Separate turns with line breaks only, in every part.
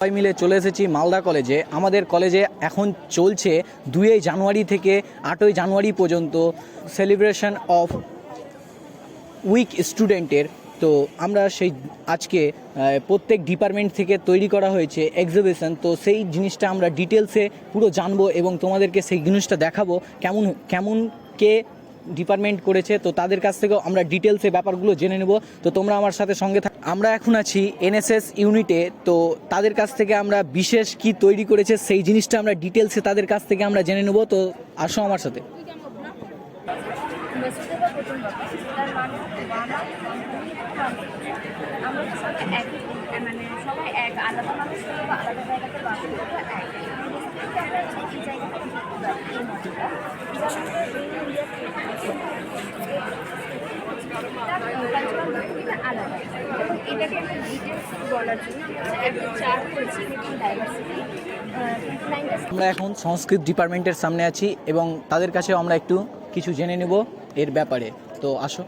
সবাই মিলে চলে এসেছি মালদা কলেজে। আমাদের কলেজে এখন চলছে 2 জানুয়ারি থেকে 8 জানুয়ারি পর্যন্ত সেলিব্রেশন অফ উইক স্টুডেন্টের। তো আমরা সেই আজকে প্রত্যেক ডিপার্টমেন্ট থেকে তৈরি করা হয়েছে এক্সিবিশন। তো সেই জিনিসটা আমরা ডিটেলসে পুরো জানবো এবং তোমাদেরকে সেই জিনিসটা দেখাবো কেমন কেমন কে ডিপার্টমেন্ট করেছে। তো তাদের কাছ থেকেও আমরা ডিটেলসে ব্যাপারগুলো জেনে নেব। তো তোমরা আমার সাথে সঙ্গে থাক। আমরা এখন আছি এনএসএস ইউনিটে। তো তাদের কাছ থেকে আমরা বিশেষ কি তৈরি করেছে সেই জিনিসটা আমরা ডিটেলসে তাদের কাছ থেকে আমরা জেনে নেব। তো আসো আমার সাথে। আমরা এখন সংস্কৃত ডিপার্টমেন্টের সামনে আছি এবং তাদের কাছে আমরা একটু কিছু জেনে নেব এর ব্যাপারে। তো আসো।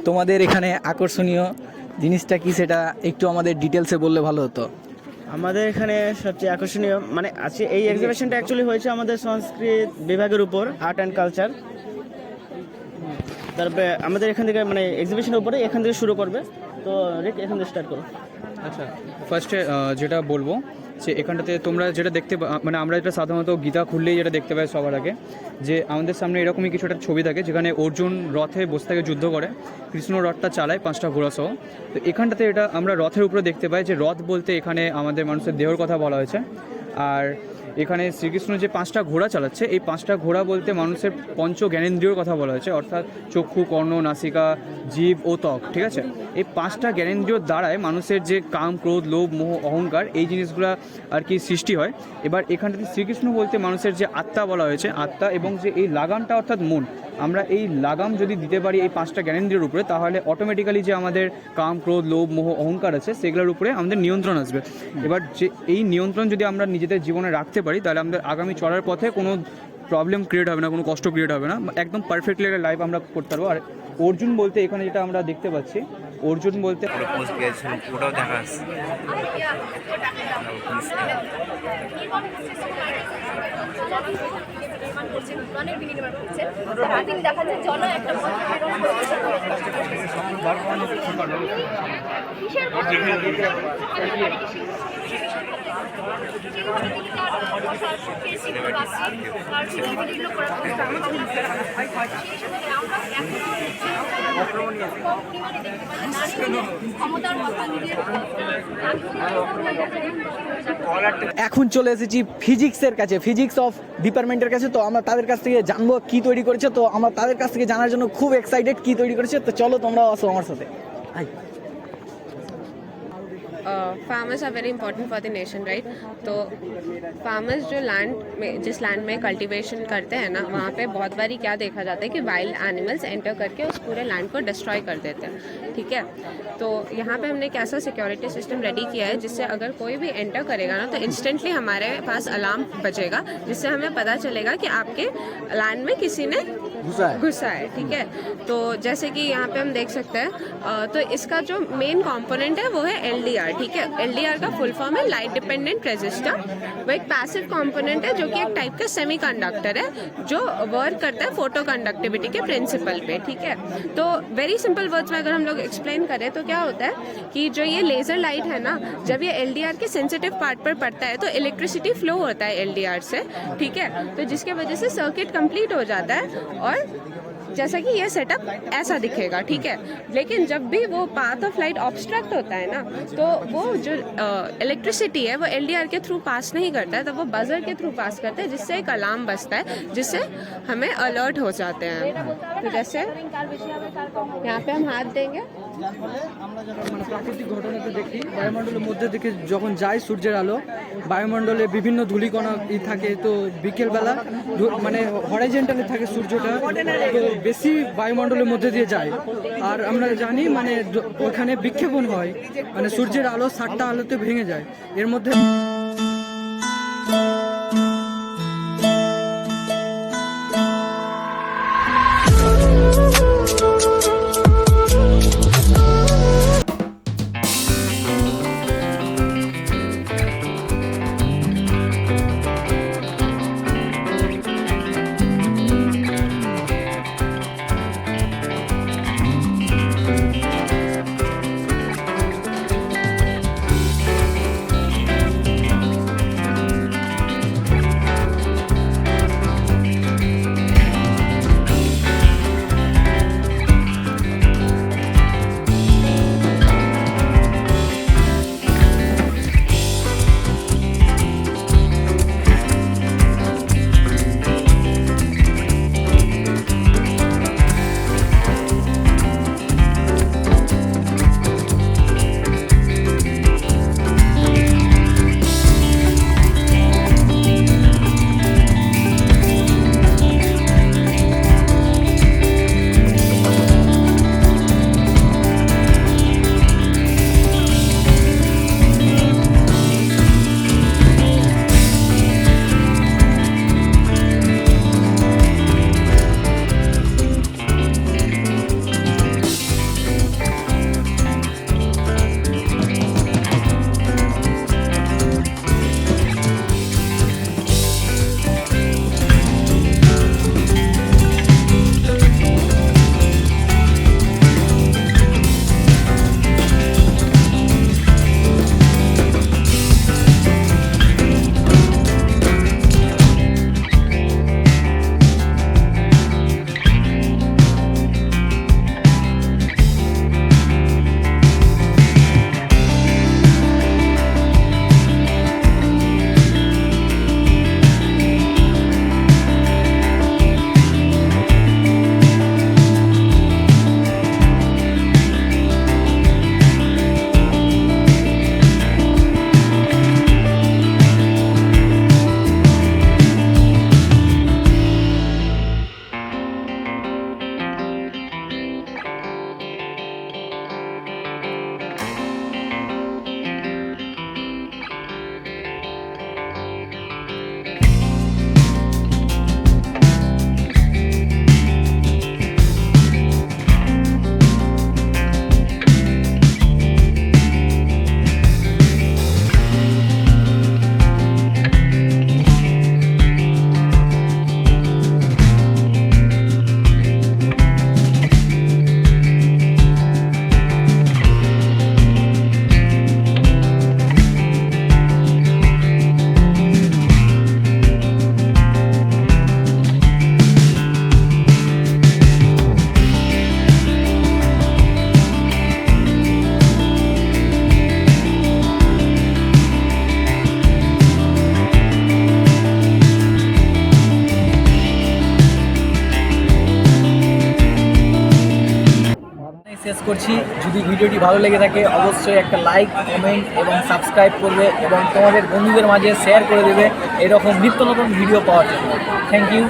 তোমাদের এখানে আকর্ষণীয় জিনিসটা কি সেটা একটু আমাদের ডিটেলসে বললে ভালো হতো।
আমাদের এখানে সবচেয়ে আকর্ষণীয় মানে আছে এই এক্সিবিশনটা অ্যাকচুয়ালি হয়েছে আমাদের সংস্কৃত বিভাগের উপর, আর্ট অ্যান্ড কালচার। তারপরে আমাদের এখান থেকে মানে এক্সিবিশনের উপরে এখান থেকে শুরু করবে। তো এখান থেকে স্টার্ট করো।
আচ্ছা, ফার্স্টে যেটা বলবো যে এখানটাতে তোমরা যেটা দেখতে মানে আমরা যেটা সাধারণত গীতা খুললেই যেটা দেখতে পাই সবার আগে, যে আমাদের সামনে এরকমই কিছু একটা ছবি থাকে যেখানে অর্জুন রথে বসে থেকে যুদ্ধ করে, কৃষ্ণ রথটা চালায় 5টা ঘোড়া সহ। তো এখানটাতে এটা আমরা রথের উপরে দেখতে পাই যে রথ বলতে এখানে আমাদের মানুষের দেহর কথা বলা হয়েছে। আর এখানে শ্রীকৃষ্ণ যে 5টা ঘোড়া চালাচ্ছে, এই 5টা ঘোড়া বলতে মানুষের পঞ্চ জ্ঞানেন্দ্রিয়র কথা বলা হয়েছে, অর্থাৎ চক্ষু, কর্ণ, নাসিকা, জীব ও ত্বক। ঠিক আছে, এই 5টা জ্ঞানেন্দ্রিয়র দ্বারায় মানুষের যে কাম, ক্রোধ, লোভ, মোহ, অহংকার এই জিনিসগুলো আর কি সৃষ্টি হয়। এবার এখানটাতে শ্রীকৃষ্ণ বলতে মানুষের যে আত্মা বলা হয়েছে, আত্মা, এবং যে এই লাগামটা অর্থাৎ মন, আমরা এই লাগাম যদি দিতে পারি এই 5টা জ্ঞানেন্দ্রিয়ের উপরে, তাহলে অটোমেটিক্যালি যে আমাদের কাম, ক্রোধ, লোভ, মোহ, অহংকার আছে সেগুলোর উপরে আমাদের নিয়ন্ত্রণ আসবে। এবার যে এই নিয়ন্ত্রণ যদি আমরা নিজেদের জীবনে রাখতে পারি, তাহলে আমাদের আগামী চলার পথে কোনো প্রবলেম ক্রিয়েট হবে না, কোনো কষ্ট ক্রিয়েট হবে না, একদম পারফেক্টলি একটা লাইফ আমরা করতে পারবো। আর অর্জুন বলতে এখানে যেটা আমরা দেখতে পাচ্ছি, অর্জুন বলতে
ওটাও দেখা আছে।
এখন চলে এসেছি ফিজিক্সের কাছে, ফিজিক্স অফ ডিপার্টমেন্টের কাছে। তো আমরা তাদের কাছ থেকে জানবো কি তৈরি করেছে। তো আমরা তাদের কাছ থেকে জানার জন্য খুব এক্সাইটেড কি তৈরি করেছে। তো চলো তোমরাও আসো আমার সাথে।
Farmers are very important for the nation, right. तो फार्मर्स जो लैंड में, जिस लैंड में कल्टीवेशन करते हैं ना, वहाँ पे बहुत बारी क्या देखा जाता है कि वाइल्ड एनिमल्स एंटर करके उस पूरे लैंड को डिस्ट्रॉय कर देते हैं। ठीक है, तो यहाँ पे हमने एक ऐसा सिक्योरिटी सिस्टम रेडी किया है जिससे अगर कोई भी एंटर करेगा ना, तो इंस्टेंटली हमारे पास अलार्म बजेगा, जिससे हमें पता चलेगा कि आपके लैंड में किसी ने घुसा है। ठीक है, तो जैसे कि यहाँ पे हम देख सकते हैं, तो इसका जो मेन कंपोनेंट है वो है LDR। ठीक है, LDR का फुल फॉर्म है लाइट डिपेंडेंट रेजिस्टर। वो एक पैसिव कंपोनेंट है जो कि एक टाइप का सेमीकंडक्टर है जो वर्क करता है फोटो कंडक्टिविटी के प्रिंसिपल पे। ठीक है, तो वेरी सिंपल वर्ड्स में अगर हम लोग एक्सप्लेन करें तो क्या होता है कि जो ये लेजर लाइट है ना, जब ये LDR के सेंसिटिव पार्ट पर पड़ता है तो इलेक्ट्रिसिटी फ्लो होता है LDR से। ठीक है, तो जिसके वजह से सर्किट कंप्लीट हो जाता है और जैसा कि ये सेटअप ऐसा दिखेगा। ठीक है, लेकिन जब भी वो पाथ ऑफ लाइट ऑब्स्ट्रक्ट होता है ना, तो वो जो इलेक्ट्रिसिटी है वो LDR के थ्रू पास नहीं करता है, तब वो बजर के थ्रू पास करता है, जिससे एक अलार्म बजता है, जिससे हमें अलर्ट हो जाते हैं। तो जैसे यहाँ पे हम हाथ देंगे,
আমরা যখন মানে প্রাকৃতিক ঘটনাতে দেখি বায়ুমণ্ডলের মধ্যে থেকে যখন যায় সূর্যের আলো, বায়ুমণ্ডলে বিভিন্ন ধূলিকণা থাকে। তো বিকেলবেলা মানে হরাইজন্টালে থাকে সূর্যটা, তো বেশি বায়ুমণ্ডলের মধ্যে দিয়ে যায়। আর আমরা জানি মানে ওখানে বিক্ষেপণ হয়, মানে সূর্যের আলো 7টা আলোতে ভেঙে যায়। এর মধ্যে
সাজেস্ট করছি যদি ভিডিওটি ভালো লেগে থাকে অবশ্যই একটা লাইক কমেন্ট এবং সাবস্ক্রাইব করবে এবং তোমাদের বন্ধুদের মাঝে শেয়ার করে দেবে এরকম নিত্য নতুন ভিডিও পাওয়ার জন্য। Thank you.